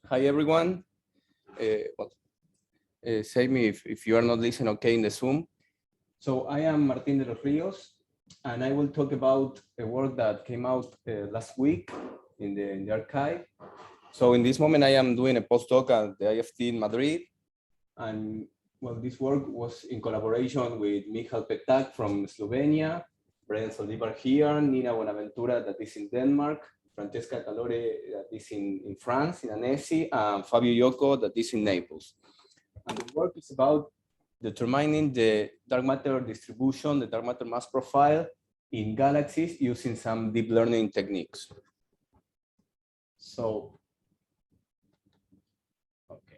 Hi, everyone. Say me if you are not listening okay in the Zoom. So I am Martín de Los Ríos, and I will talk about a work that came out last week in the archive. So in this moment, I am doing a postdoc at the IFT in Madrid. And well, this work was in collaboration with Michal Petak from Slovenia, Brian Soldivar here, Nina Bonaventura that is in Denmark, Francesca Calore that is in France, in Annecy, and Fabio Yoko that is in Naples. And the work is about determining the dark matter distribution, the dark matter mass profile in galaxies using some deep learning techniques. So, okay,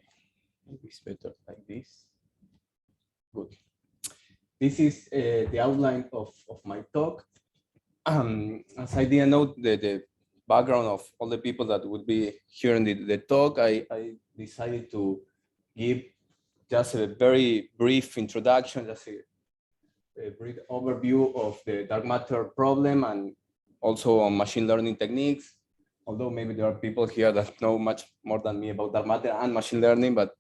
maybe it's better like this. Good. This is the outline of my talk. As I didn't know the background of all the people that would be hearing the talk, I decided to give just a very brief introduction, just a brief overview of the dark matter problem and also on machine learning techniques. Although maybe there are people here that know much more than me about dark matter and machine learning, but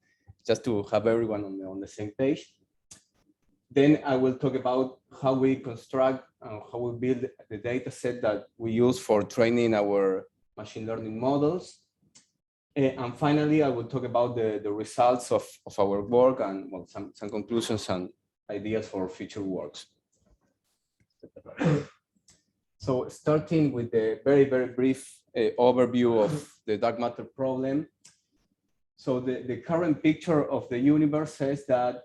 just to have everyone on the same page. Then I will talk about how we construct and how we build the data set that we use for training our machine learning models. And finally, I will talk about the results of our work and well, some conclusions and ideas for future works. So starting with the very brief overview of the dark matter problem. So the current picture of the universe says that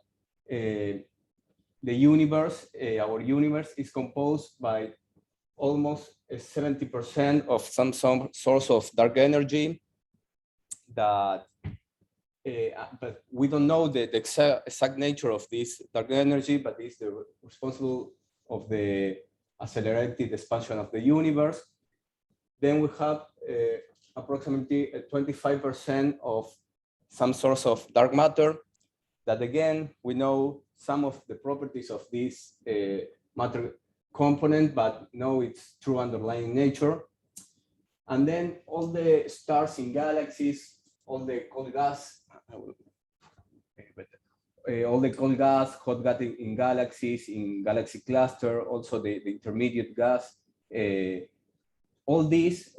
the universe, our universe is composed by almost 70% of some source of dark energy that, but we don't know the exact nature of this dark energy, but it's the responsible of the accelerated expansion of the universe. Then we have approximately 25% of some source of dark matter that again, we know some of the properties of this matter component, but know its true underlying nature. And then all the stars in galaxies, all the cold gas, hot gas in galaxies, in galaxy cluster, also the intermediate gas, all these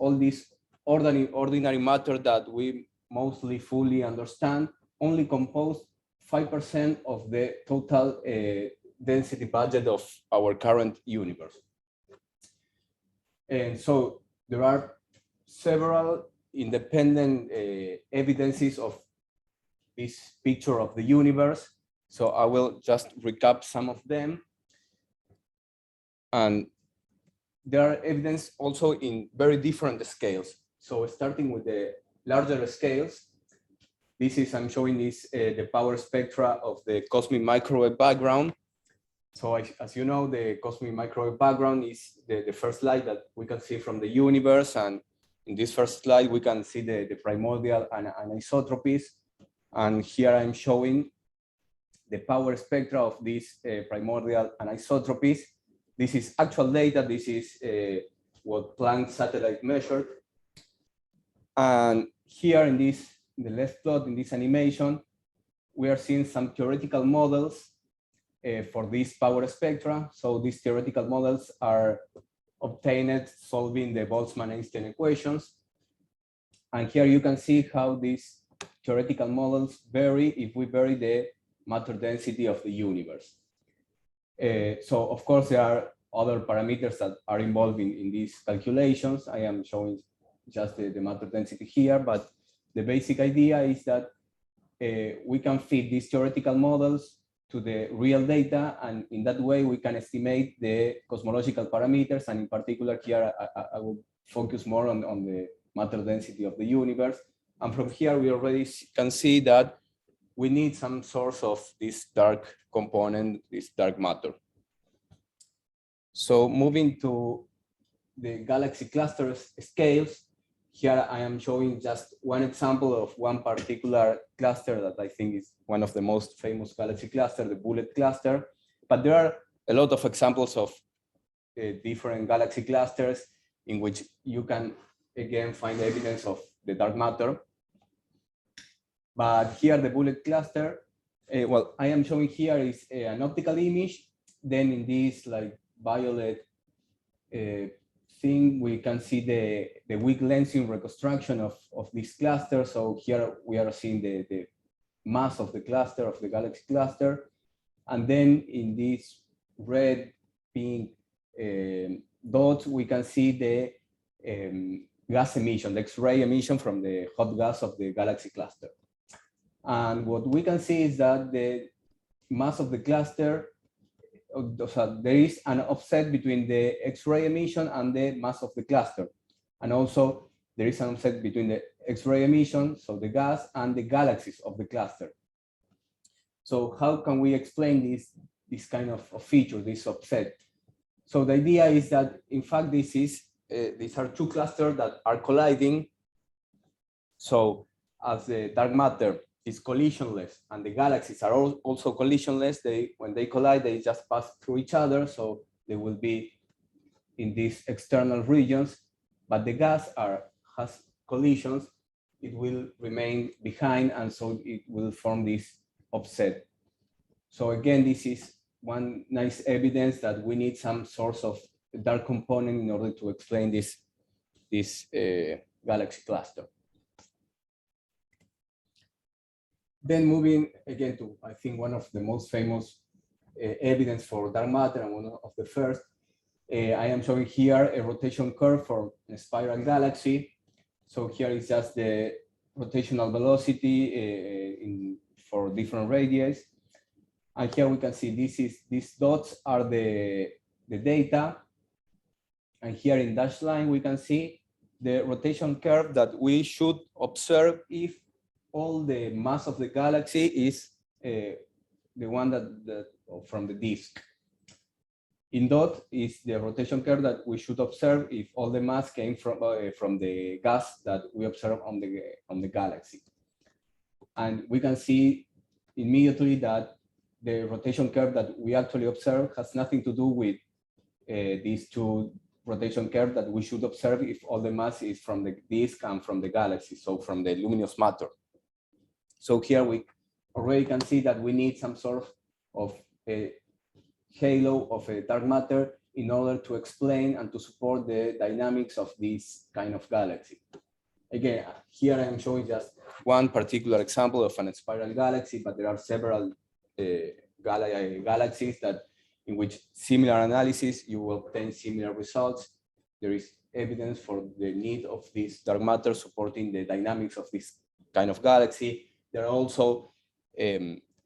ordinary matter that we mostly fully understand only compose 5% of the total density budget of our current universe. And so there are several independent evidences of this picture of the universe. So I will just recap some of them. And there are evidence also in very different scales. So starting with the larger scales, this is, I'm showing this, the power spectra of the cosmic microwave background. So as you know, the cosmic microwave background is the first light that we can see from the universe. And in this first slide, we can see the primordial anisotropies. And here I'm showing the power spectra of these primordial anisotropies. This is actual data. This is what Planck satellite measured. And here in the left plot, in this animation, we are seeing some theoretical models for this power spectra. So these theoretical models are obtained solving the Boltzmann-Einstein equations. And here you can see how these theoretical models vary if we vary the matter density of the universe. So of course, there are other parameters that are involved in these calculations. I am showing just the matter density here, but the basic idea is that we can fit these theoretical models to the real data, and in that way we can estimate the cosmological parameters, and in particular here I will focus more on the matter density of the universe. And from here we already can see that we need some source of this dark component, this dark matter. So moving to the galaxy cluster scales, here I am showing just one example of one particular cluster that I think is one of the most famous galaxy cluster, the Bullet cluster. But there are a lot of examples of different galaxy clusters in which you can again find evidence of the dark matter. But here the bullet cluster, well, I am showing here is an optical image. Then in this like violet thing, we can see the weak lensing reconstruction of this cluster. So here we are seeing the mass of the cluster, of the galaxy cluster. And then in this red, pink dots, we can see the gas emission, the X-ray emission from the hot gas of the galaxy cluster. And what we can see is that the mass of the cluster, so there is an offset between the X-ray emission and the mass of the cluster. And also there is an offset between the X-ray emission, so the gas, and the galaxies of the cluster. So how can we explain this kind of feature, this offset? So the idea is that, in fact, these are two clusters that are colliding. So as the dark matter is collisionless and the galaxies are also collisionless, when they collide, they just pass through each other. So they will be in these external regions, but the gas has collisions, it will remain behind, and so it will form this offset. So again, this is one nice evidence that we need some source of dark component in order to explain this galaxy cluster. Then moving again to, I think, one of the most famous evidence for dark matter, and one of the first, I am showing here a rotation curve for a spiral galaxy. So here is just the rotational velocity for different radii. And here we can see these dots are the data. And here in dashed line, we can see the rotation curve that we should observe if all the mass of the galaxy is the one that from the disk. In dot is the rotation curve that we should observe if all the mass came from the gas that we observe on the galaxy. And we can see immediately that the rotation curve that we actually observe has nothing to do with these two rotation curves that we should observe if all the mass is from the disk and from the galaxy, so from the luminous matter. So here we already can see that we need some sort of a halo of a dark matter in order to explain and to support the dynamics of this kind of galaxy. Again, here I am showing just one particular example of a spiral galaxy, but there are several galaxies that in which similar analysis you will obtain similar results. There is evidence for the need of this dark matter supporting the dynamics of this kind of galaxy. There are also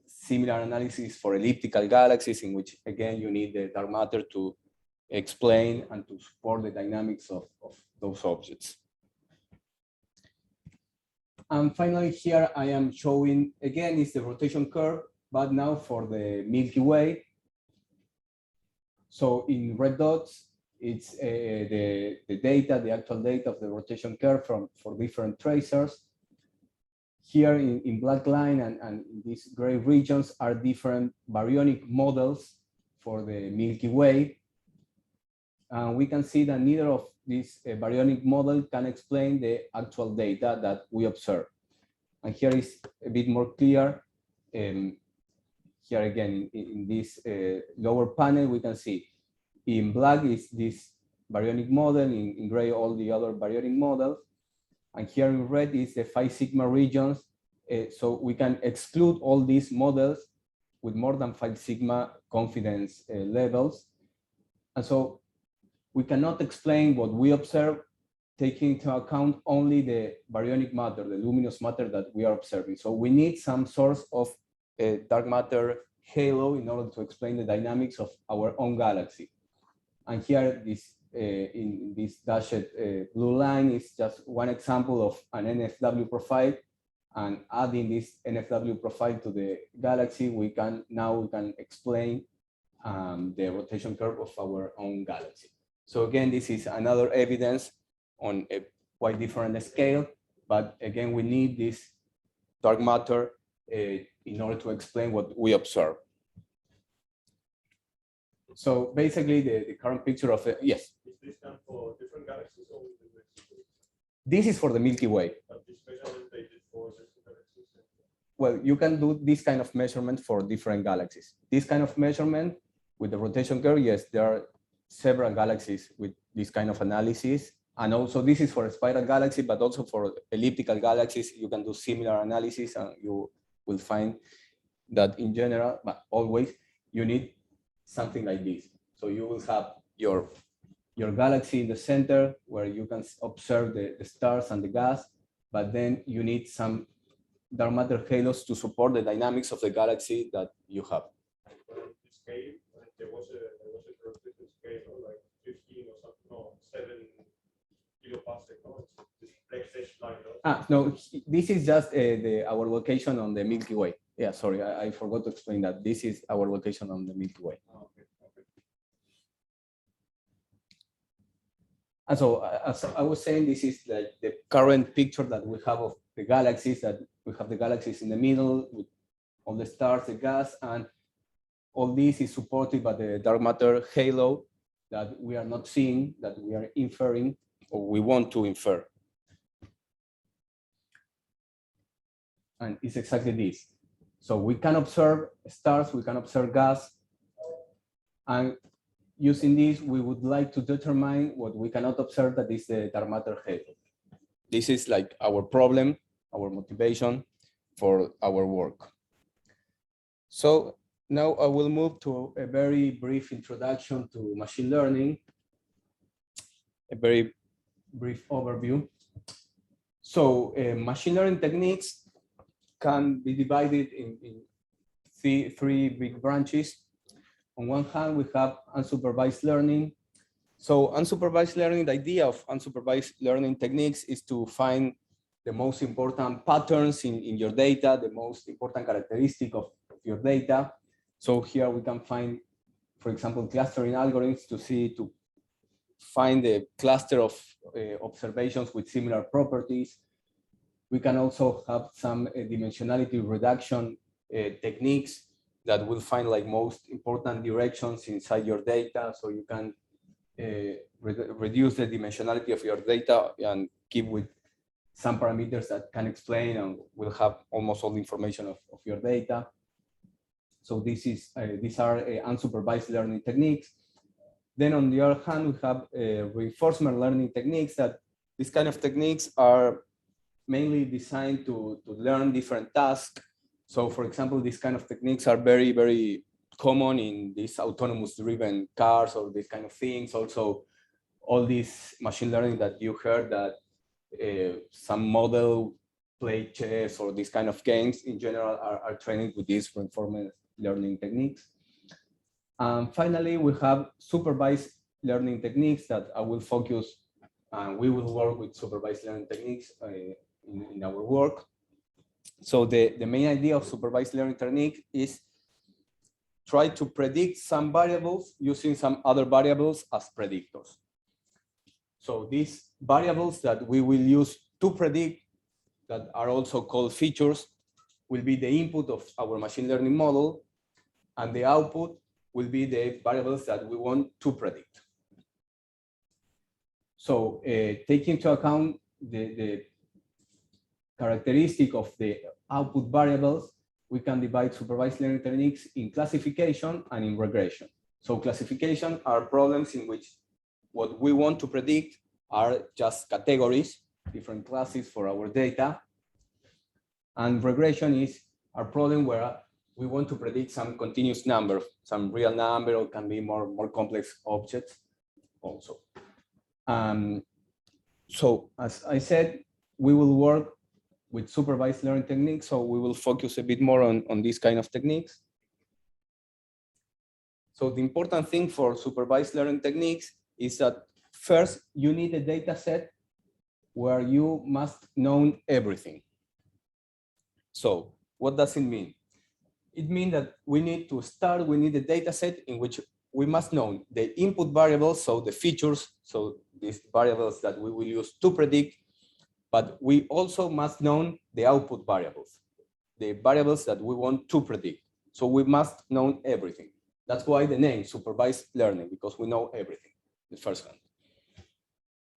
similar analysis for elliptical galaxies, in which again you need the dark matter to explain and to support the dynamics of those objects. And finally, here I am showing again is the rotation curve, but now for the Milky Way. So in red dots, it's the data, the actual data of the rotation curve for different tracers. Here in black line and in these gray regions are different baryonic models for the Milky Way. We can see that neither of these baryonic model can explain the actual data that we observe. And here is a bit more clear. Here again, in this lower panel, we can see in black is this baryonic model, in gray all the other baryonic models. And here in red is the phi sigma regions. So we can exclude all these models with more than 5 sigma confidence levels. And so we cannot explain what we observe taking into account only the baryonic matter, the luminous matter that we are observing. So we need some source of dark matter halo in order to explain the dynamics of our own galaxy. And here, in this dashed blue line is just one example of an NFW profile. And adding this NFW profile to the galaxy, we can explain the rotation curve of our own galaxy. So again, this is another evidence on a quite different scale, but again, we need this dark matter in order to explain what we observe. So basically, the current picture of it, yes. Is this done for different galaxies or this is for the Milky Way. But this special is dated for different galaxies? well, you can do this kind of measurement for different galaxies. This kind of measurement with the rotation curve, yes, there are several galaxies with this kind of analysis. And also this is for a spiral galaxy, but also for elliptical galaxies, you can do similar analysis and you will find that in general, but always you need something like this. So you will have your galaxy in the center where you can observe the stars and the gas, but then you need some dark matter halos to support the dynamics of the galaxy that you have. Scale, there was a persistent scale, like 15 or something, no, 7 kiloparsec, no? This black line, no? No, this is just our location on the Milky Way. Yeah, sorry, I forgot to explain that. This is our location on the Milky Way. Oh, okay. And so, as I was saying, this is like the current picture that we have of the galaxies, that we have the galaxies in the middle with all the stars, the gas, and all this is supported by the dark matter halo that we are not seeing, that we are inferring, or we want to infer. And it's exactly this. So we can observe stars, we can observe gas, and using this, we would like to determine what we cannot observe, that is the dark matter halo. This is like our problem, our motivation for our work. So now I will move to a very brief introduction to machine learning, a very brief overview. So machine learning techniques can be divided in three big branches. On one hand, we have unsupervised learning. So unsupervised learning, the idea of unsupervised learning techniques is to find the most important patterns in your data, the most important characteristic of your data. So here we can find, for example, clustering algorithms to find the cluster of observations with similar properties. We can also have some dimensionality reduction techniques that will find like most important directions inside your data. So you can reduce the dimensionality of your data and keep with some parameters that can explain and will have almost all the information of your data. So these are unsupervised learning techniques. Then on the other hand, we have reinforcement learning techniques, that these kind of techniques are mainly designed to learn different tasks. So for example, these kind of techniques are very, very common in these autonomous driven cars or these kind of things. Also, all this machine learning that you heard, that some model play chess or these kind of games in general are trained with these reinforcement learning techniques. And finally, we have supervised learning techniques that I will focus, and we will work with supervised learning techniques in our work. So the main idea of supervised learning technique is try to predict some variables using some other variables as predictors. So these variables that we will use to predict, that are also called features, will be the input of our machine learning model, and the output will be the variables that we want to predict. So taking into account the characteristic of the output variables, we can divide supervised learning techniques in classification and in regression. So classification are problems in which what we want to predict are just categories, different classes for our data. And regression is a problem where we want to predict some continuous number, some real number, or can be more complex objects also. So as I said, we will work with supervised learning techniques, so we will focus a bit more on these kind of techniques. So the important thing for supervised learning techniques is that first, you need a data set where you must know everything. So what does it mean? It means that we need a data set in which we must know the input variables, so the features, so these variables that we will use to predict, but we also must know the output variables, the variables that we want to predict. So we must know everything. That's why the name supervised learning, because we know everything, the first one.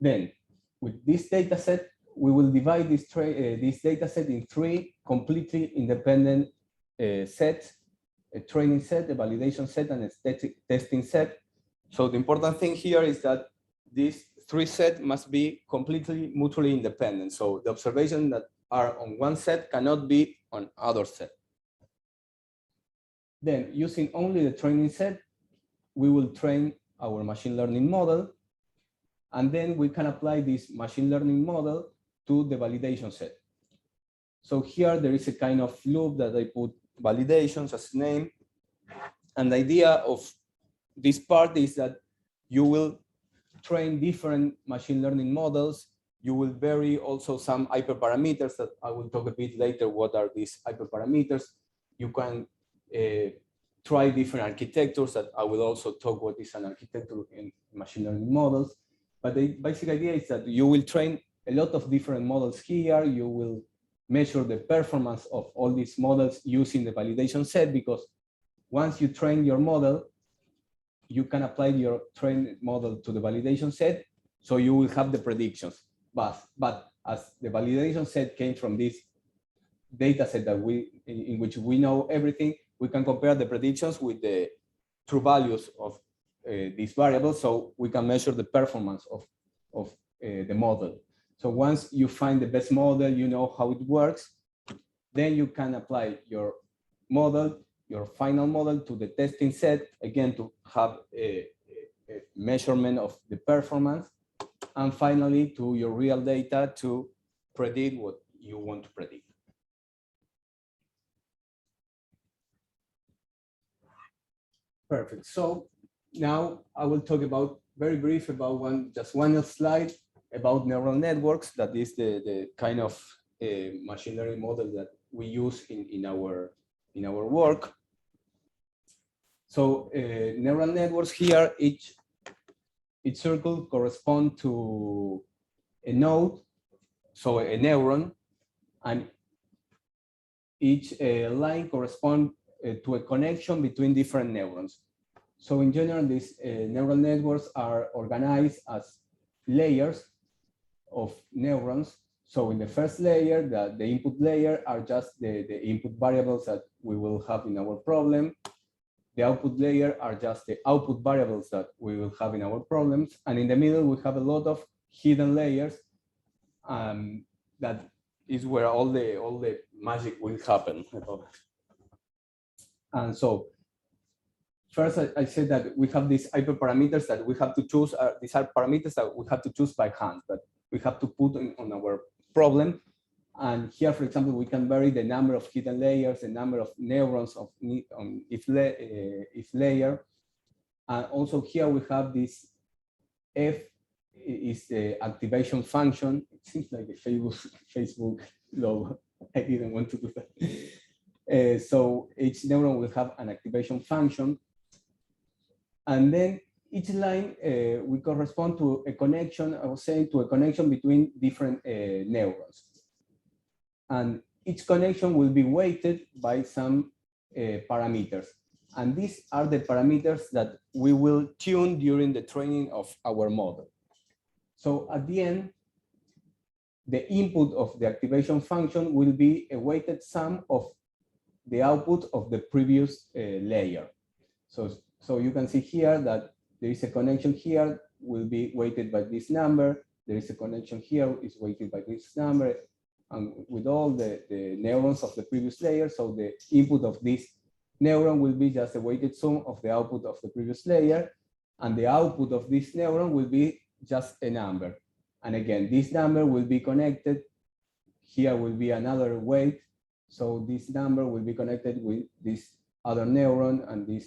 Then with this data set, we will divide this data set in 3 completely independent sets: a training set, a validation set, and a testing set. So the important thing here is that these 3 sets must be completely mutually independent. So the observations that are on one set cannot be on other set. Then, using only the training set, we will train our machine learning model, and then we can apply this machine learning model to the validation set. So here there is a kind of loop that I put validations as name. And the idea of this part is that you will train different machine learning models. You will vary also some hyperparameters that I will talk a bit later. What are these hyperparameters? You can try different architectures that I will also talk what is an architecture in machine learning models. But the basic idea is that you will train a lot of different models here. You will measure the performance of all these models using the validation set, because once you train your model, you can apply your trained model to the validation set, so you will have the predictions. But as the validation set came from this data set that in which we know everything, we can compare the predictions with the true values of these variables, so we can measure the performance of the model. So once you find the best model, you know how it works, then you can apply your model, your final model, to the testing set, again, to have a measurement of the performance, and finally to your real data to predict what you want to predict. Perfect. So now I will talk about, very brief, about just one slide about neural networks. That is the kind of machine learning model that we use in our work. So neural networks here, each circle corresponds to a node, so a neuron, and each line corresponds to a connection between different neurons. So in general, these neural networks are organized as layers of neurons. So in the first layer, the input layer are just the input variables that we will have in our problem. The output layer are just the output variables that we will have in our problems. And in the middle, we have a lot of hidden layers. That is where all the magic will happen. And so first, I said that we have these hyperparameters that we have to choose. These are parameters that we have to choose by hand, that we have to put on our problem. And here, for example, we can vary the number of hidden layers, the number of neurons on each layer. And also here we have this F is the activation function. It seems like a Facebook logo. I didn't want to do that. So each neuron will have an activation function. And then each line will correspond to a connection, I was saying, to a connection between different neurons. And each connection will be weighted by some parameters. And these are the parameters that we will tune during the training of our model. So at the end, the input of the activation function will be a weighted sum of the output of the previous layer. So you can see here that there is a connection here, will be weighted by this number. There is a connection here, is weighted by this number. And with all the neurons of the previous layer, so the input of this neuron will be just a weighted sum of the output of the previous layer. And the output of this neuron will be just a number. And again, this number will be connected. Here will be another weight. So this number will be connected with this other neuron, and with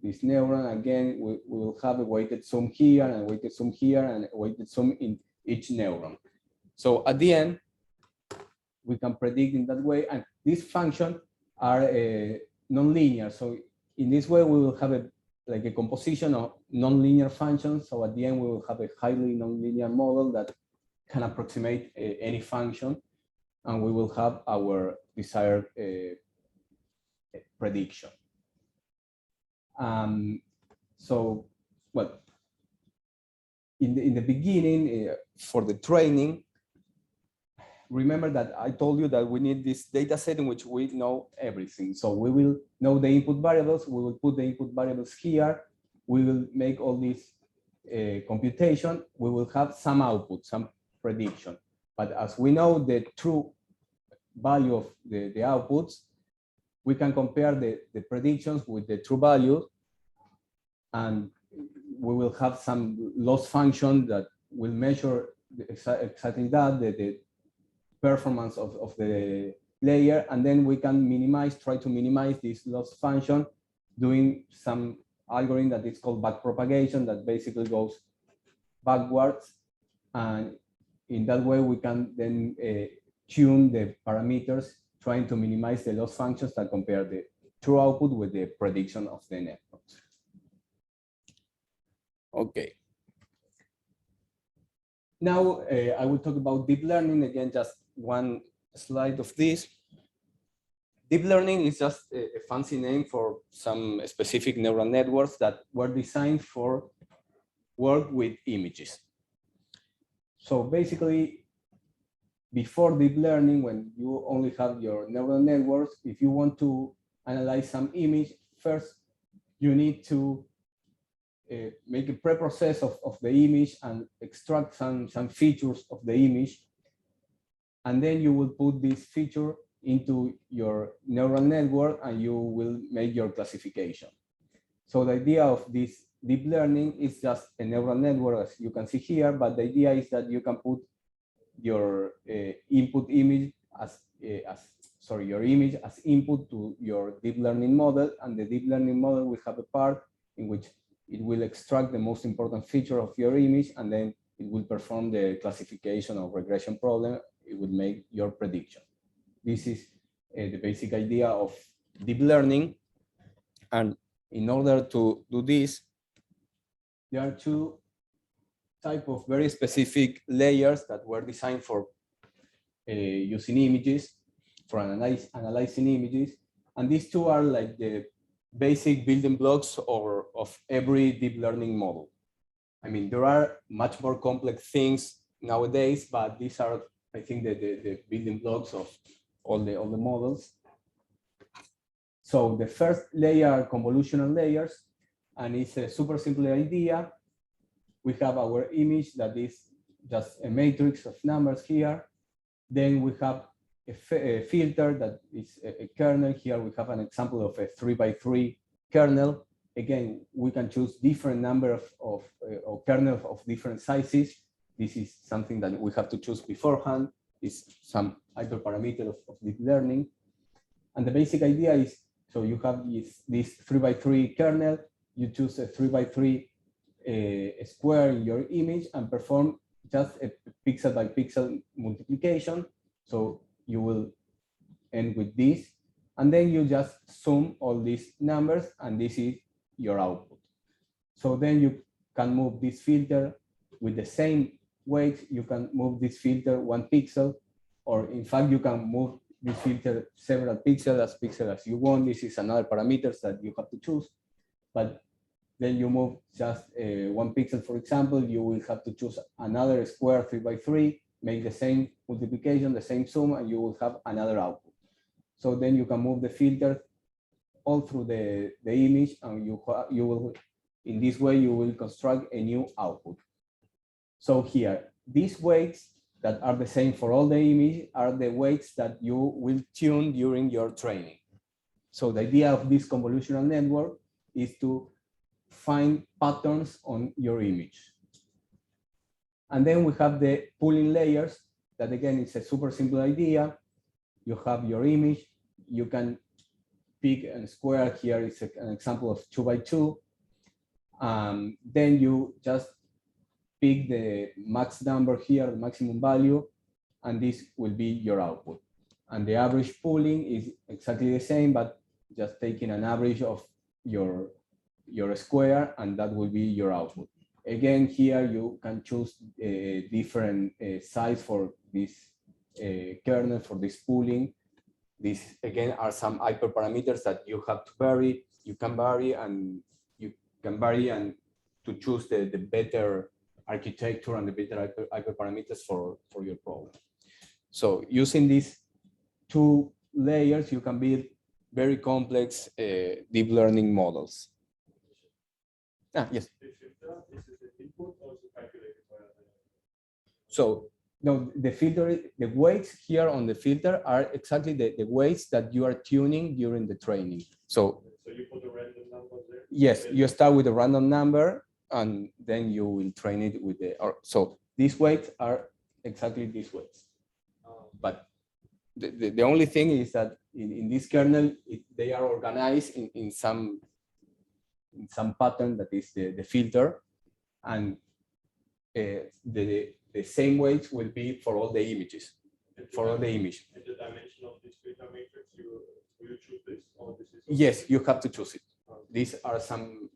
this neuron. Again, we will have a weighted sum here, and a weighted sum here, and a weighted sum in each neuron. So at the end, we can predict in that way. And these functions are nonlinear. So in this way, we will have like a composition of nonlinear functions. So at the end, we will have a highly nonlinear model that can approximate any function, and we will have our desired prediction. So, well, in the beginning, for the training, remember that I told you that we need this data set in which we know everything. So we will know the input variables, we will put the input variables here, we will make all this computation, we will have some output, some prediction. But as we know the true value of the outputs, we can compare the predictions with the true value, and we will have some loss function that will measure exactly that, the performance of the layer, and then we can try to minimize this loss function doing some algorithm that is called backpropagation that basically goes backwards, and in that way we can then tune the parameters trying to minimize the loss functions that compare the true output with the prediction of the networks. Okay. Now I will talk about deep learning. Again, just one slide of this. Deep learning is just a fancy name for some specific neural networks that were designed for work with images. So basically, before deep learning, when you only have your neural networks, if you want to analyze some image, first you need to make a pre-process of the image and extract some features of the image. And then you will put this feature into your neural network and you will make your classification. So the idea of this deep learning is just a neural network, as you can see here, but the idea is that you can put your input image your image as input to your deep learning model, and the deep learning model will have a part in which it will extract the most important feature of your image, and then it will perform the classification or regression problem. It will make your prediction. This is the basic idea of deep learning. And in order to do this, there are two types of very specific layers that were designed for using images, for analyzing images. And these two are like the basic building blocks of every deep learning model. I mean, there are much more complex things nowadays, but these are, I think, the building blocks of all the models. So the first layer are convolutional layers, and it's a super simple idea. We have our image that is just a matrix of numbers here. Then we have a filter that is a kernel. Here we have an example of a 3x3 kernel. Again, we can choose different number of kernels of different sizes. This is something that we have to choose beforehand. It's some hyperparameter of deep learning. And the basic idea is, so you have this 3x3 kernel, you choose a 3x3 square in your image and perform just a pixel by pixel multiplication. So you will end with this, and then you just sum all these numbers, and this is your output. So then you can move this filter with the same weight. You can move this filter 1 pixel, or in fact, you can move this filter several pixels as you want. This is another parameters that you have to choose. But then you move just 1 pixel, for example, you will have to choose another square 3x3, make the same multiplication, the same sum, and you will have another output. So then you can move the filter all through the image, and you will, in this way, you will construct a new output. So here, these weights that are the same for all the image are the weights that you will tune during your training. So the idea of this convolutional network is to find patterns on your image. And then we have the pooling layers that, again, is a super simple idea. You have your image, you can pick a square. Here is an example of 2x2. Then you just pick the max number here, the maximum value, and this will be your output. And the average pooling is exactly the same, but just taking an average of your square, and that will be your output. Again, here you can choose a different size for this kernel, for this pooling. These, again, are some hyperparameters that you have to vary. You can vary and to choose the better architecture and the better hyperparameters for your problem. So using these two layers, you can build very complex deep learning models. Yes. This is the input or is it calculated by So no, the filter, the weights here on the filter are exactly the weights that you are tuning during the training. So you put a random number there? yes, you start with a random number and then you will train it with the, so these weights are exactly these weights. But the only thing is that in this kernel, they are organized in some pattern that is the filter, and the same weights will be for all the images, for all the images. And the dimension of this filter matrix, will you choose this? Or this is Yes, you have to choose it. These are some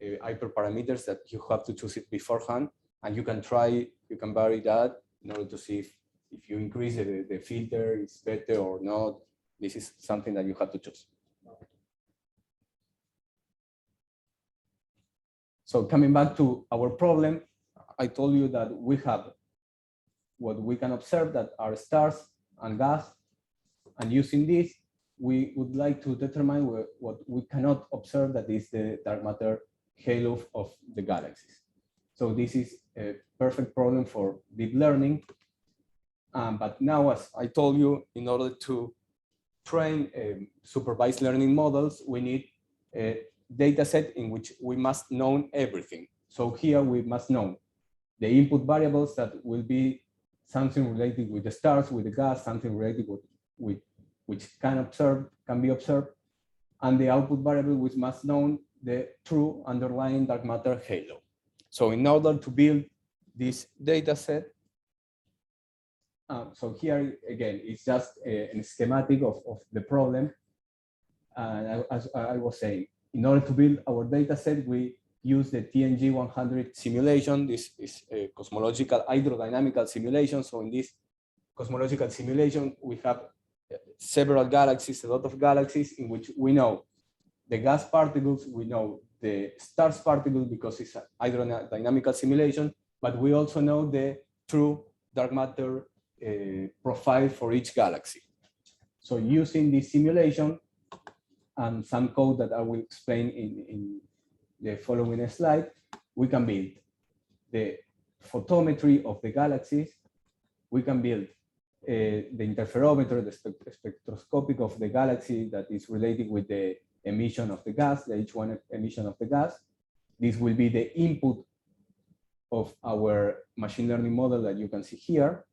hyperparameters that you have to choose it beforehand, and you can vary that in order to see if you increase the filter, it's better or not. This is something that you have to choose. So coming back to our problem, I told you that we have what we can observe that are stars and gas, and using this, we would like to determine what we cannot observe, that is the dark matter halo of the galaxies. So this is a perfect problem for deep learning. But now, as I told you, in order to train supervised learning models, we need a data set in which we must know everything. So here we must know the input variables that will be something related with the stars, with the gas, something related with which can be observed, and the output variable which must know the true underlying dark matter halo. So in order to build this data set, so here again, it's just a schematic of the problem. And as I was saying, in order to build our data set, we use the TNG 100 simulation. This is a cosmological hydrodynamical simulation. So in this cosmological simulation, we have several galaxies, a lot of galaxies, in which we know the gas particles, we know the stars particles because it's a hydrodynamical simulation, but we also know the true dark matter profile for each galaxy. So using this simulation and some code that I will explain in the following slide, we can build the photometry of the galaxies. We can build the interferometer, the spectroscopic of the galaxy that is related with the emission of the gas, the H1 emission of the gas. This will be the input of our machine learning model that you can see here.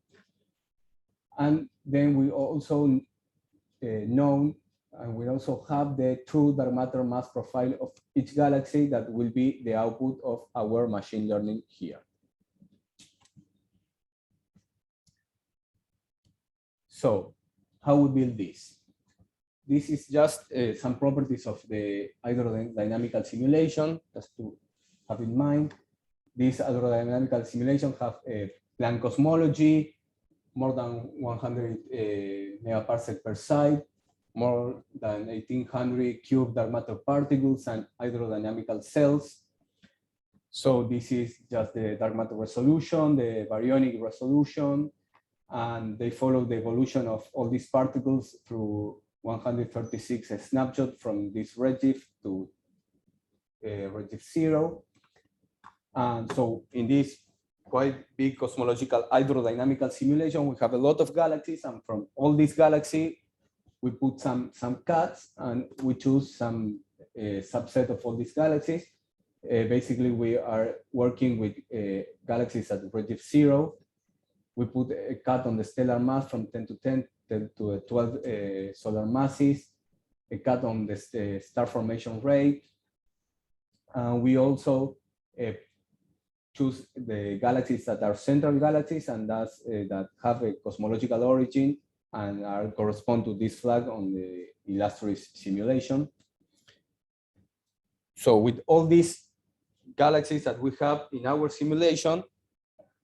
And then we also we also have the true dark matter mass profile of each galaxy that will be the output of our machine learning here. So how we build this? This is just some properties of the hydrodynamical simulation, just to have in mind. This hydrodynamical simulation have a Planck cosmology, more than 100 megaparsec per side, more than 1800 cube dark matter particles and hydrodynamical cells. So this is just the dark matter resolution, the baryonic resolution, and they follow the evolution of all these particles through 136 snapshot from this redshift to redshift 0. And so in this quite big cosmological hydrodynamical simulation, we have a lot of galaxies, and from all these galaxies, we put some cuts and we choose some subset of all these galaxies. Basically, we are working with galaxies at redshift 0. We put a cut on the stellar mass from 10 to 10 to 12 solar masses, a cut on the star formation rate. We also choose the galaxies that are central galaxies and thus that have a cosmological origin and correspond to this flag on the illustrious simulation. So with all these galaxies that we have in our simulation,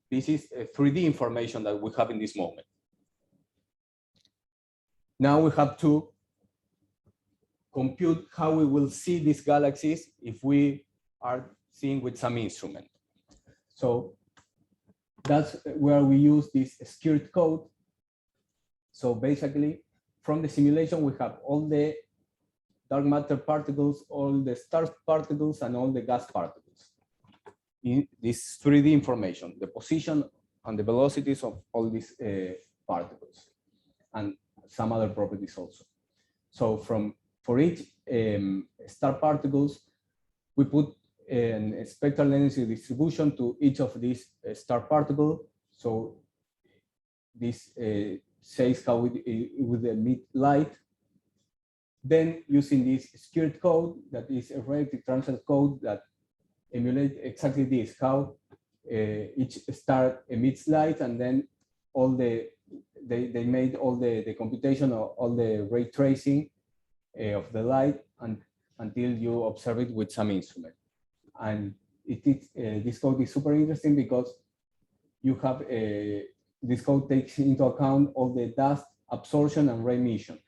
this is a 3D information that we have in this moment. Now we have to compute how we will see these galaxies if we are seeing with some instrument. So that's where we use this skirt code. So basically, from the simulation, we have all the dark matter particles, all the star particles, and all the gas particles. In this 3D information, the position and the velocities of all these particles, and some other properties also. So for each star particles, we put a spectral energy distribution to each of these star particles. So this says how it would emit light. Then using this skewed code, that is a relative transfer code that emulates exactly this, how each star emits light, and then all they made all the computation of all the ray tracing of the light until you observe it with some instrument. And this code is super interesting because you have this code takes into account all the dust absorption and ray emission.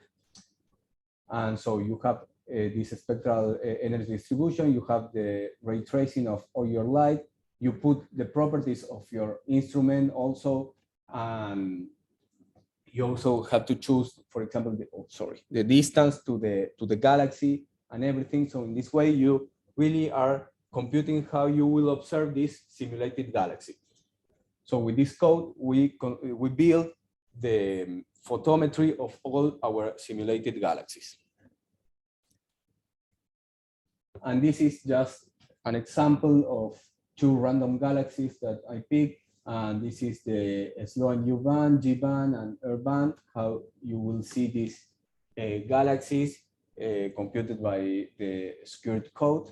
And so you have this spectral energy distribution, you have the ray tracing of all your light, you put the properties of your instrument also, and you also have to choose, for example, the distance to the galaxy and everything. So in this way, you really are computing how you will observe this simulated galaxy. So with this code, we build the photometry of all our simulated galaxies. And this is just an example of 2 random galaxies that I picked. And this is the slow and U band, G band, and R band, how you will see these galaxies computed by the skewed code.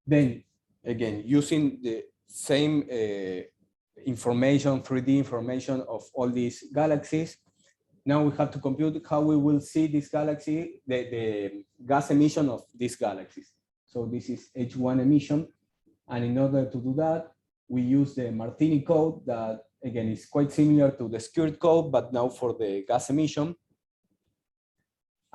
Then again, using the same information, 3D information of all these galaxies, now we have to compute how we will see this galaxy, the gas emission of these galaxies. So this is H1 emission. And in order to do that, we use the Martini Code that, again, is quite similar to the skewed code, but now for the gas emission.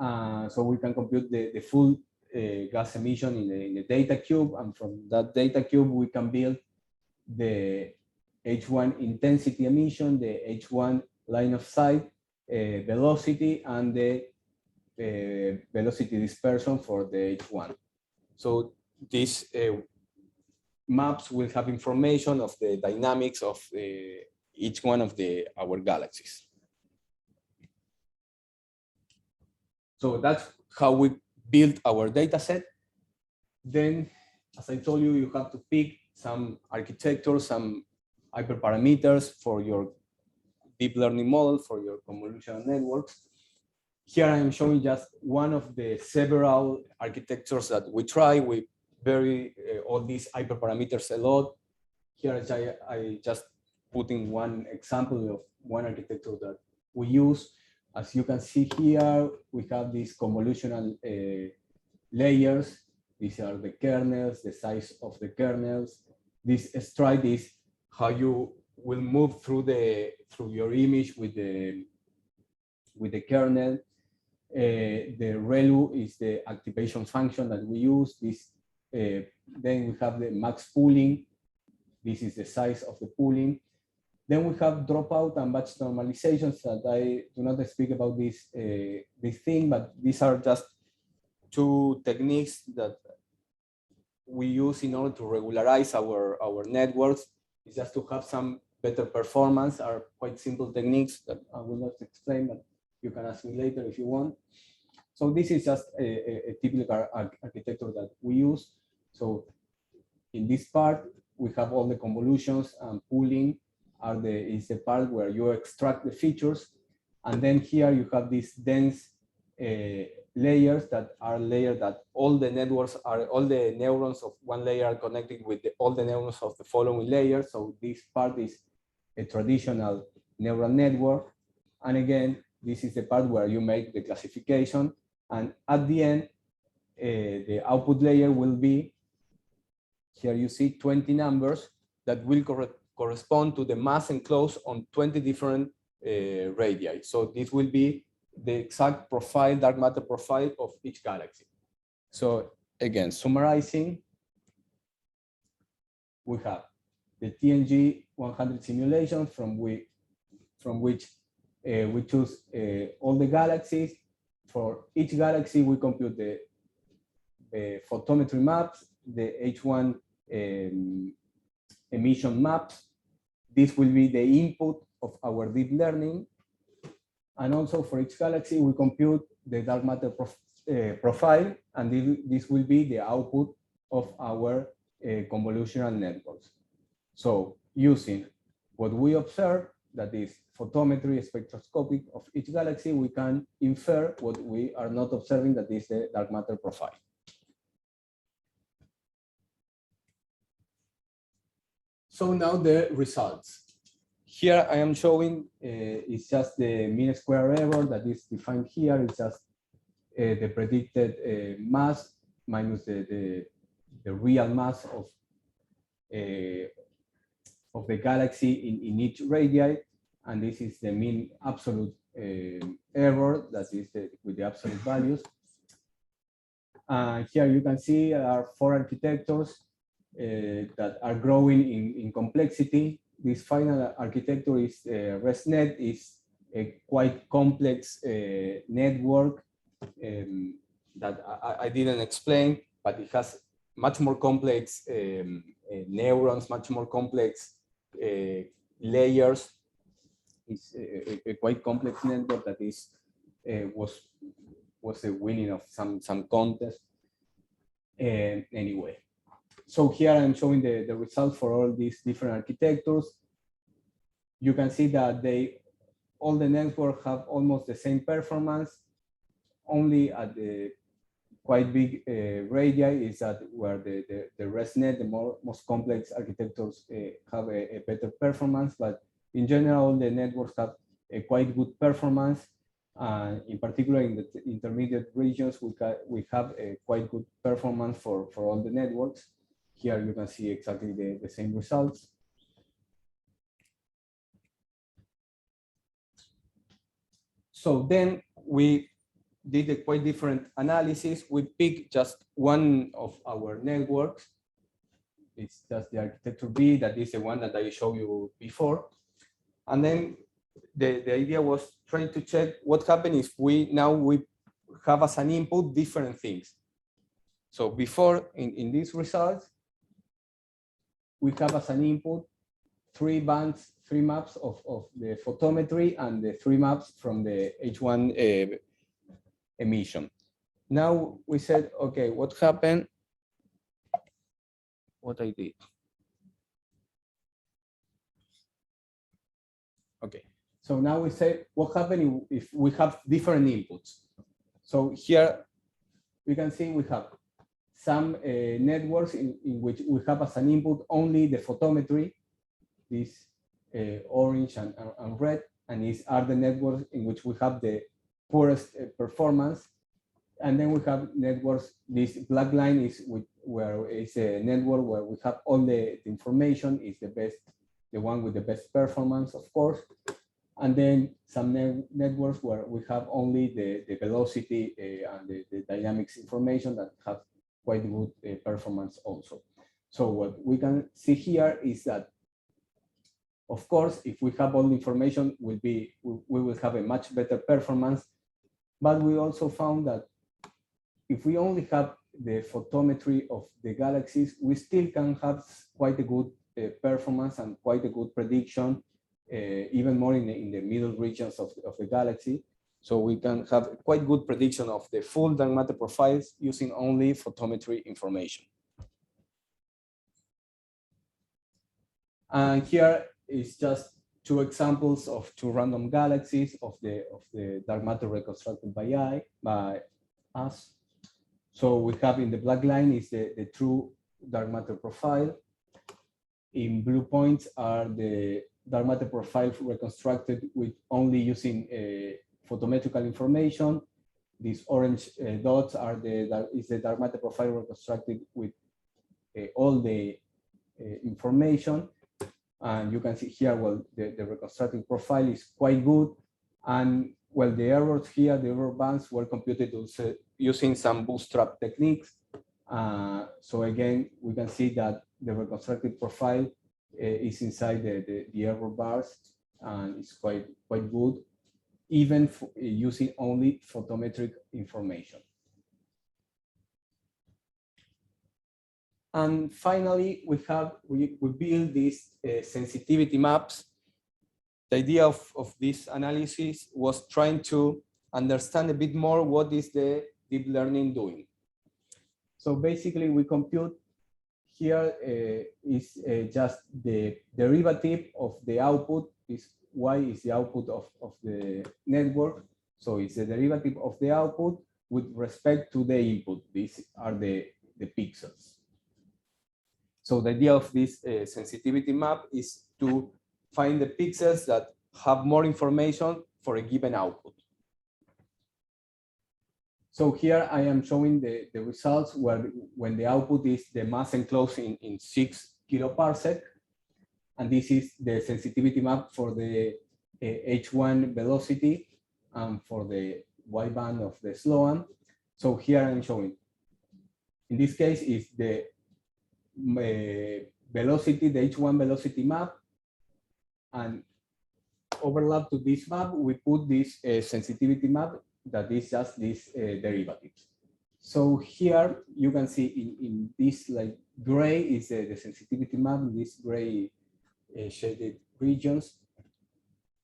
So we can compute the full gas emission in the data cube. And from that data cube, we can build the H1 intensity emission, the H1 line of sight, velocity, and the velocity dispersion for the H1. So these maps will have information of the dynamics of each one of our galaxies. So that's how we build our data set. Then, as I told you, you have to pick some architecture, some hyperparameters for your deep learning model, for your convolutional networks. Here I am showing just one of the several architectures that we try. We vary all these hyperparameters a lot. Here I just put in one example of one architecture that we use. As you can see here, we have these convolutional layers. These are the kernels, the size of the kernels. This stride is how you will move through your image with the kernel. The ReLU is the activation function that we use. Then we have the max pooling. This is the size of the pooling. Then we have dropout and batch normalizations that I do not speak about this thing, but these are just 2 techniques that we use in order to regularize our networks. It's just to have some better performance, are quite simple techniques that I will not explain, but you can ask me later if you want. So this is just a typical architecture that we use. So in this part, we have all the convolutions, and pooling is the part where you extract the features. And then here you have these dense layers that are layers that all the networks are, all the neurons of one layer are connected with all the neurons of the following layer. So this part is a traditional neural network. And again, this is the part where you make the classification. And at the end, the output layer will be, here you see 20 numbers that will correspond to the mass enclosed on 20 different radii. So this will be the exact profile, dark matter profile of each galaxy. So again, summarizing, we have the TNG 100 simulation from which we choose all the galaxies. For each galaxy, we compute the photometry maps, the H1 emission maps. This will be the input of our deep learning. And also for each galaxy, we compute the dark matter profile, and this will be the output of our convolutional networks. So using what we observe, that is photometry spectroscopic of each galaxy, we can infer what we are not observing, that is the dark matter profile. So now the results. Here I am showing it's just the mean square error that is defined here. It's just the predicted mass minus the real mass of the galaxy in each radii, and this is the mean absolute error, that is with the absolute values. Here you can see there are 4 architectures that are growing in complexity. This final architecture is ResNet, is a quite complex network that I didn't explain, but it has much more complex neurons, much more complex layers. It's a quite complex network that is was a winning of some contest. Anyway, so here I'm showing the results for all these different architectures. You can see that all the networks have almost the same performance. Only at the quite big radii is that where the ResNet, the most complex architectures, have a better performance. But in general, the networks have a quite good performance. In particular, in the intermediate regions, we have a quite good performance for all the networks. Here you can see exactly the same results. So then we did a quite different analysis. We picked just one of our networks. It's just the architecture B, that is the one that I showed you before. And then the idea was trying to check what happens if we have as an input different things. So before, in these results, we have as an input 3 maps of the photometry and the 3 maps from the H1 emission. Now we said, okay, what happened? What I did. Okay, so now we say, what happens if we have different inputs? So here we can see we have some networks in which we have as an input only the photometry, this orange and red, and these are the networks in which we have the poorest performance. And then we have networks, this black line is where it's a network where we have all the information, is the best, the one with the best performance, of course. And then some networks where we have only the velocity and the dynamics information that have quite good performance also. So what we can see here is that, of course, if we have all the information, we will have a much better performance. But we also found that if we only have the photometry of the galaxies, we still can have quite a good performance and quite a good prediction, even more in the middle regions of the galaxy. So we can have quite good prediction of the full dark matter profiles using only photometry information. And here is just 2 examples of 2 random galaxies of the dark matter reconstructed by us. So we have in the black line is the true dark matter profile. In blue points are the dark matter profile reconstructed with only using photometrical information. These orange dots are the dark matter profile reconstructed with all the information. And you can see here, well, the reconstructing profile is quite good. And well, the errors here, the error bands were computed also using some bootstrap techniques. So again, we can see that the reconstructed profile is inside the error bars, and it's quite good, even using only photometric information. And finally, we build these sensitivity maps. The idea of this analysis was trying to understand a bit more what is the deep learning doing. So basically, we compute here is just the derivative of the output. Is y is the output of the network. So it's the derivative of the output with respect to the input. These are the pixels. So the idea of this sensitivity map is to find the pixels that have more information for a given output. So here I am showing the results when the output is the mass enclosed in 6 kiloparsec. And this is the sensitivity map for the H1 velocity and for the Y band of the SLOAN. So here I'm showing, in this case, is the velocity, the H1 velocity map, and overlap to this map, we put this sensitivity map that is just these derivatives. So here you can see in this like gray is the sensitivity map, in these gray shaded regions.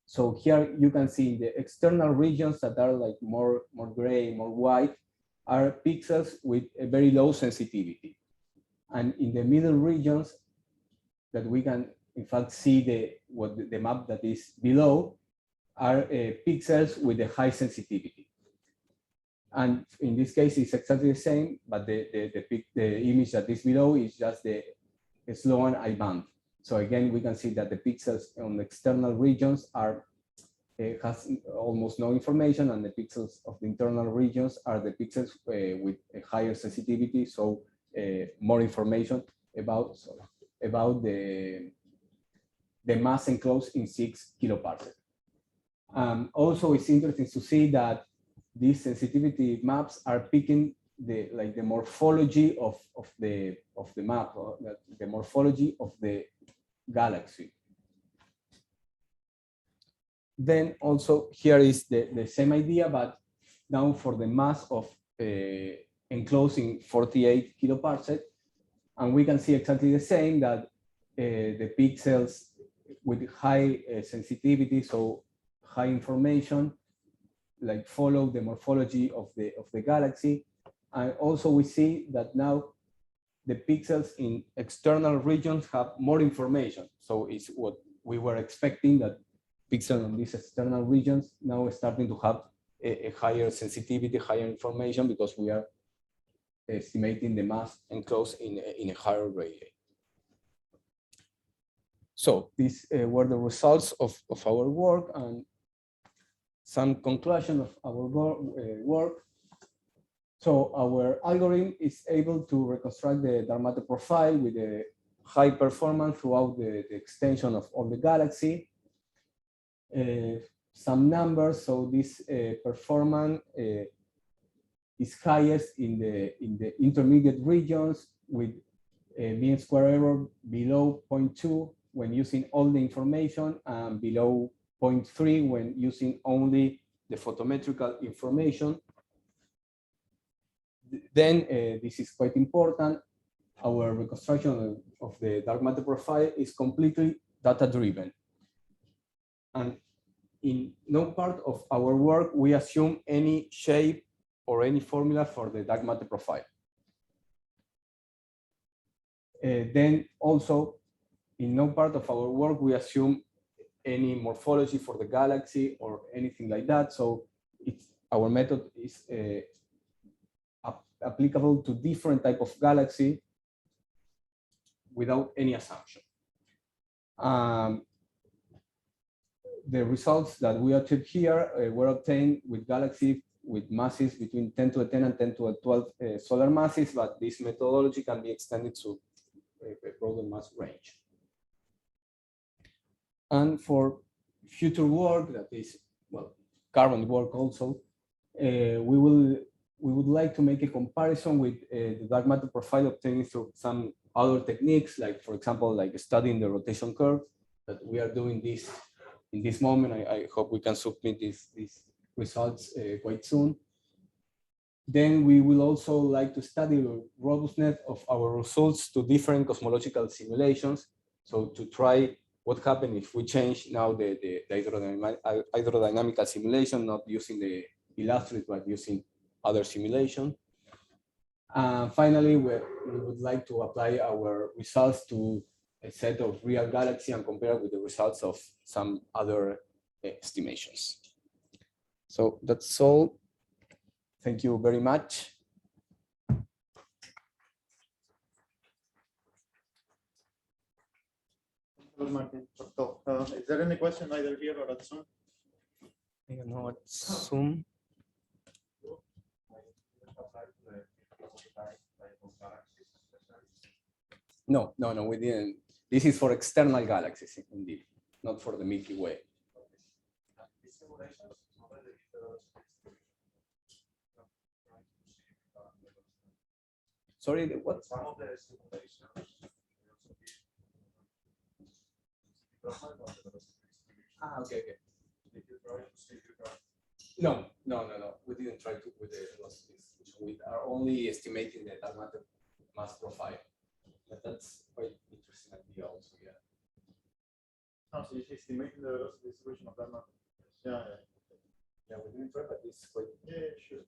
So here you can see the external regions that are like more gray, more white, are pixels with a very low sensitivity. And in the middle regions that we can in fact see the map that is below are pixels with a high sensitivity. And in this case, it's exactly the same, but the image that is below is just the SLOAN I band. So again, we can see that the pixels on the external regions are has almost no information, and the pixels of the internal regions are the pixels with a higher sensitivity, so more information about the mass enclosed in 6 kiloparsec. Also, it's interesting to see that these sensitivity maps are picking the morphology of the map, or the morphology of the galaxy. Then also here is the same idea, but now for the mass of enclosing 48 kiloparsec, and we can see exactly the same, that the pixels with high sensitivity, so high information, like follow the morphology of the galaxy. And also we see that now the pixels in external regions have more information. So it's what we were expecting, that pixels in these external regions now are starting to have a higher sensitivity, higher information, because we are estimating the mass enclosed in a higher radius. So these were the results of our work, and some conclusion of our work. So our algorithm is able to reconstruct the dark matter profile with a high performance throughout the extension of all the galaxy. Some numbers, so this performance is highest in the intermediate regions with a mean square error below 0.2 when using all the information, and below 0.3 when using only the photometrical information. Then this is quite important. Our reconstruction of the dark matter profile is completely data-driven. And in no part of our work, we assume any shape or any formula for the dark matter profile. Then also, in no part of our work, we assume any morphology for the galaxy or anything like that. So our method is applicable to different type of galaxy without any assumption. The results that we achieved here were obtained with galaxies with masses between 10 to the 10 and 10 to the 12 solar masses, but this methodology can be extended to a broader mass range. And for future work, that is, well, current work also, we would like to make a comparison with the dark matter profile obtained through some other techniques, like for example, like studying the rotation curve, that we are doing this in this moment. I hope we can submit these results quite soon. Then we will also like to study the robustness of our results to different cosmological simulations. So to try what happens if we change now the hydrodynamical simulation, not using the illustrative, but using other simulation. Finally, we would like to apply our results to a set of real galaxies and compare with the results of some other estimations. So that's all. Thank you very much. Martin. Is there any question either here or at Zoom? I don't know what Zoom. No, we didn't. This is for external galaxies, indeed, not for the Milky Way. Sorry, what? Some of the simulations. Okay. No. We didn't try to with the velocity distribution. We are only estimating the dark matter mass profile. But that's quite interesting idea also, yeah. Oh, so you're estimating the velocity distribution of that matter. Yeah, we didn't try, but it's quite sure.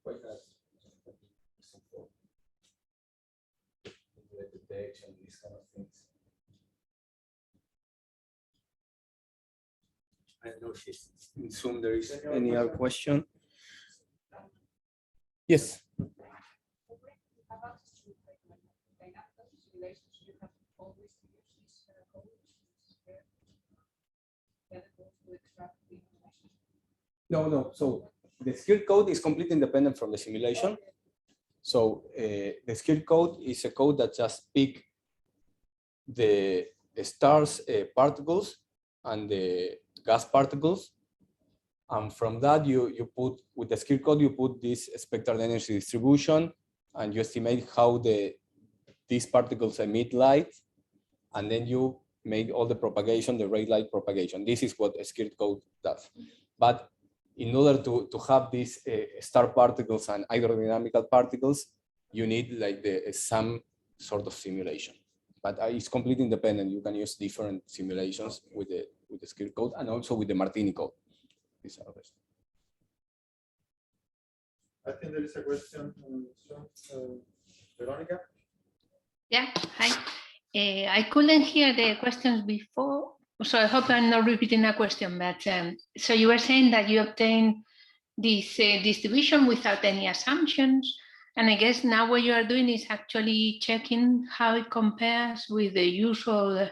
Quite nice. The detection, these kind of things. I don't know if in Zoom there is any other question. Yes. No. So the skill code is completely independent from the simulation. So the skill code is a code that just pick the stars particles and the gas particles. And from that, you put, with the skill code, you put this spectral energy distribution and you estimate how these particles emit light. And then you make all the propagation, the ray light propagation. This is what a skill code does. But in order to have these star particles and hydrodynamical particles, you need like some sort of simulation. But it's completely independent. You can use different simulations with the skill code and also with the Martini Code. These are best. I think there is a question. Veronica? Yeah, hi. I couldn't hear the questions before, so I hope I'm not repeating a question, but so you were saying that you obtained this distribution without any assumptions, and I guess now what you are doing is actually checking how it compares with the usual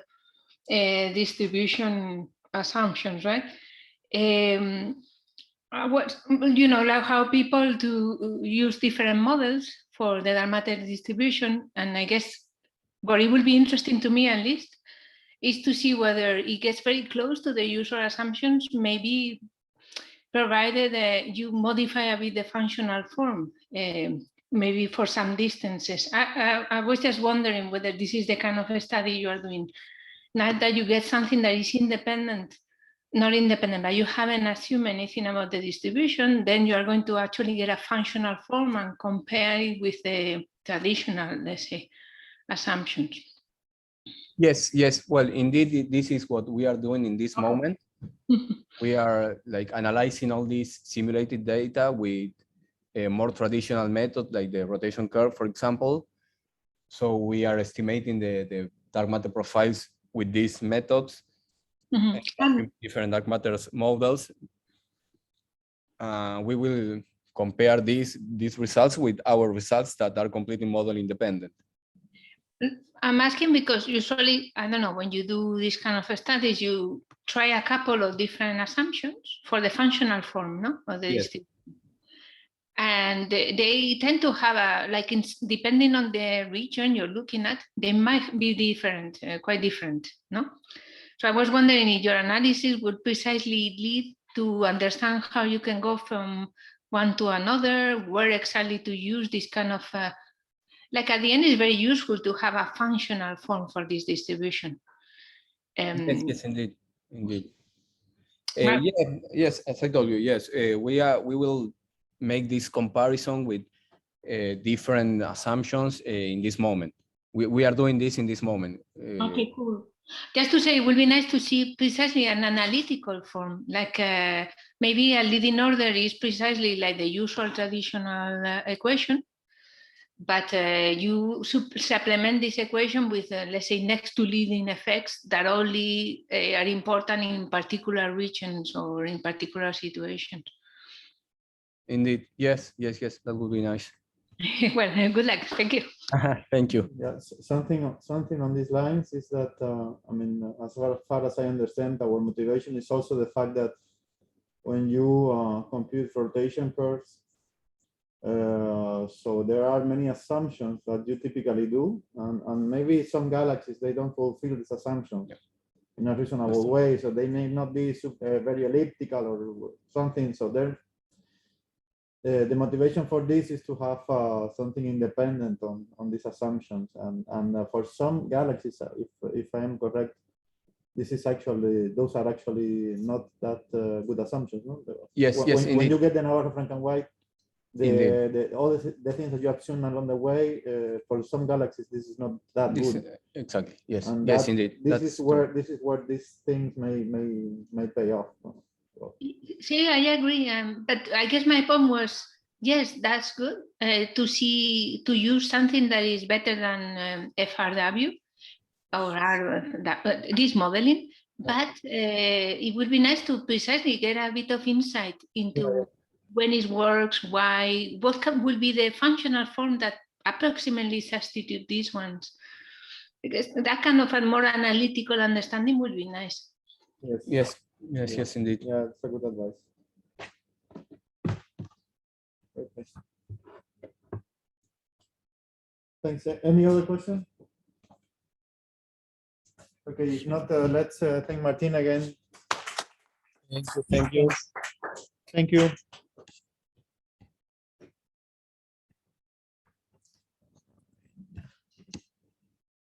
distribution assumptions, right? What, like how people do use different models for the dark matter distribution, and I guess what it will be interesting to me at least is to see whether it gets very close to the usual assumptions, maybe provided that you modify a bit the functional form, maybe for some distances. I was just wondering whether this is the kind of a study you are doing, not that you get something that is independent, not independent, but you haven't assumed anything about the distribution, then you are going to actually get a functional form and compare it with the traditional, let's say, assumptions. Yes. Well, indeed, this is what we are doing in this moment. We are like analyzing all these simulated data with a more traditional method, like the rotation curve, for example. So we are estimating the dark matter profiles with these methods, different dark matter models. We will compare these results with our results that are completely model independent. I'm asking because usually, I don't know, when you do this kind of studies, you try a couple of different assumptions for the functional form, no? Of the distribution. And they tend to have depending on the region you're looking at, they might be different, quite different, no? So I was wondering if your analysis would precisely lead to understand how you can go from one to another, where exactly to use this kind of like at the end, it's very useful to have a functional form for this distribution. Yes, indeed, indeed. Well- Yes, as I told you, yes, we will make this comparison with different assumptions in this moment. We are doing this in this moment. Okay, cool. Just to say, it would be nice to see precisely an analytical form, like maybe a leading order is precisely like the usual traditional equation, but you supplement this equation with, let's say, next to leading effects that only are important in particular regions or in particular situations. Indeed, yes, that would be nice. Well, good luck. Thank you. Thank you. Yeah, something on these lines is that, I mean, as far as I understand, our motivation is also the fact that when you compute rotation curves, so there are many assumptions that you typically do, and maybe some galaxies, they don't fulfill this assumption in a reasonable way, so they may not be very elliptical or something. So the motivation for this is to have something independent on these assumptions, and for some galaxies, if I am correct, those are actually not that good assumptions. No? Yes, when you get the number of Franken-White, all the things that you assume along the way, for some galaxies, this is not that good. Exactly. Yes. And yes, indeed. This is where these things may pay off. See, I agree, but I guess my point was, yes, that's good to use something that is better than FRW or this modeling, but it would be nice to precisely get a bit of insight into when it works, why, will be the functional form that approximately substitute these ones, because that kind of a more analytical understanding would be nice. Yes, indeed. Yeah, it's a good advice. Okay. Thanks. Any other question? Okay, if not, let's thank Martin again. Thank you. Thank you.